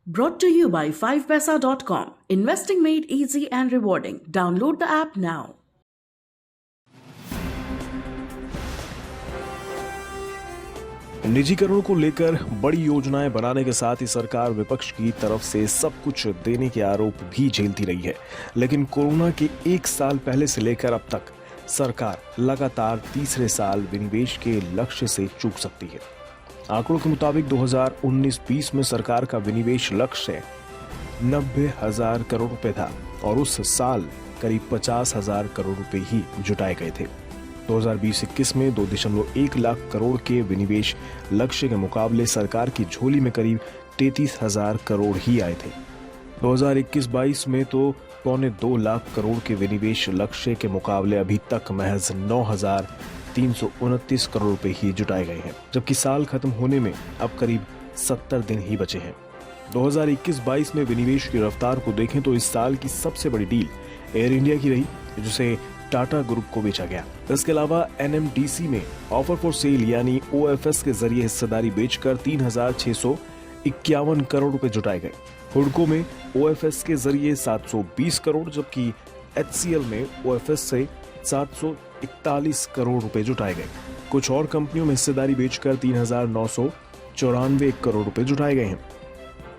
Brought to you by 5paisa.com. Investing made easy and rewarding. Download the app now. निजीकरण को लेकर बड़ी योजनाएं बनाने के साथ ही सरकार विपक्ष की तरफ से सब कुछ देने के आरोप भी झेलती रही है। लेकिन कोरोना के एक साल पहले से लेकर अब तक सरकार लगातार तीसरे साल विनिवेश के लक्ष्य से चूक सकती है। आंकड़ों के मुताबिक 2019-20 में सरकार का विनिवेश लक्ष्य 90,000 करोड़ रुपए था और उस साल करीब 50,000 करोड़ रुपए ही जुटाए गए थे। 2020-21 में 2.1 लाख करोड़ के विनिवेश लक्ष्य के मुकाबले सरकार की झोली में करीब 33,000 करोड़ ही आए थे। 2021-22 में तो 2.25 लाख करोड़ के विनिवेश लक्ष्य के मुकाबले अभी तक महज 9,329 करोड़ रुपए ही जुटाए गए हैं, जबकि साल खत्म होने में अब करीब 70 दिन ही बचे हैं। 2021-22 में विनिवेश की रफ्तार को देखें तो इस साल की सबसे बड़ी डील एयर इंडिया की रही, जिसे टाटा ग्रुप को बेचा गया। इसके अलावा एनएमडीसी में ऑफर फॉर सेल यानी ओएफएस के जरिए हिस्सेदारी बेचकर 3,651 करोड़ रुपए जुटाए गए। हुडको में ओएफएस के जरिए 720 करोड़, जबकि एचसीएल में ओएफएस से 741 करोड़ रुपए जुटाए गए। कुछ और कंपनियों में हिस्सेदारी बेचकर 3,994 करोड़ रुपए जुटाए गए हैं।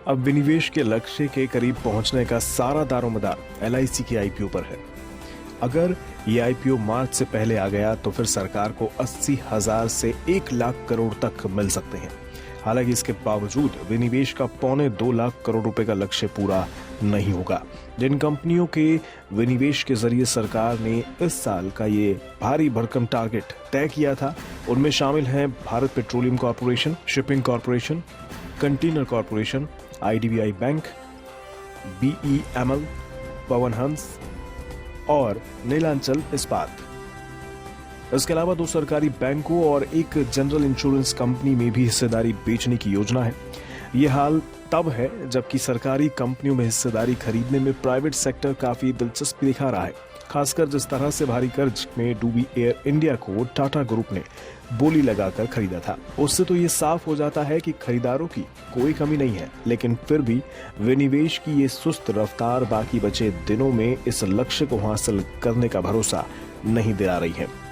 अब विनिवेश के लक्ष्य के करीब पहुंचने का सारा दारोमदार एलआईसी की आईपीओ पर है। अगर ये आईपीओ मार्च से पहले आ गया तो फिर सरकार को 80,000 से 1 लाख करोड़ तक मिल सकते हैं। हालांकि इसके बावजूद विनिवेश का 2.25 लाख करोड़ रुपए का लक्ष्य पूरा नहीं होगा। जिन कंपनियों के विनिवेश के जरिए सरकार ने इस साल का ये भारी भरकम टारगेट तय किया था, उनमें शामिल हैं Bharat petroleum corporation, shipping corporation, container corporation, IDBI bank, BEML, Pawan Hans और नीलांचल इस्पात। इसके अलावा 2 सरकारी बैंकों और एक जनरल इंश्योरेंस कंपनी में भी हिस्सेदारी बेचने की योजना है। ये हाल तब है जबकि सरकारी कंपनियों में हिस्सेदारी खरीदने में प्राइवेट सेक्टर काफी दिलचस्पी दिखा रहा है, खासकर जिस तरह से भारी कर्ज में डूबी एयर इंडिया को टाटा ग्रुप ने बोली लगाकर खरीदा था। उससे तो ये साफ हो जाता है कि खरीदारों की कोई कमी नहीं है, लेकिन फिर भी विनिवेश की ये सुस्त रफ्तार बाकी बचे दिनों में इस लक्ष्य को हासिल करने का भरोसा नहीं दिला रही है।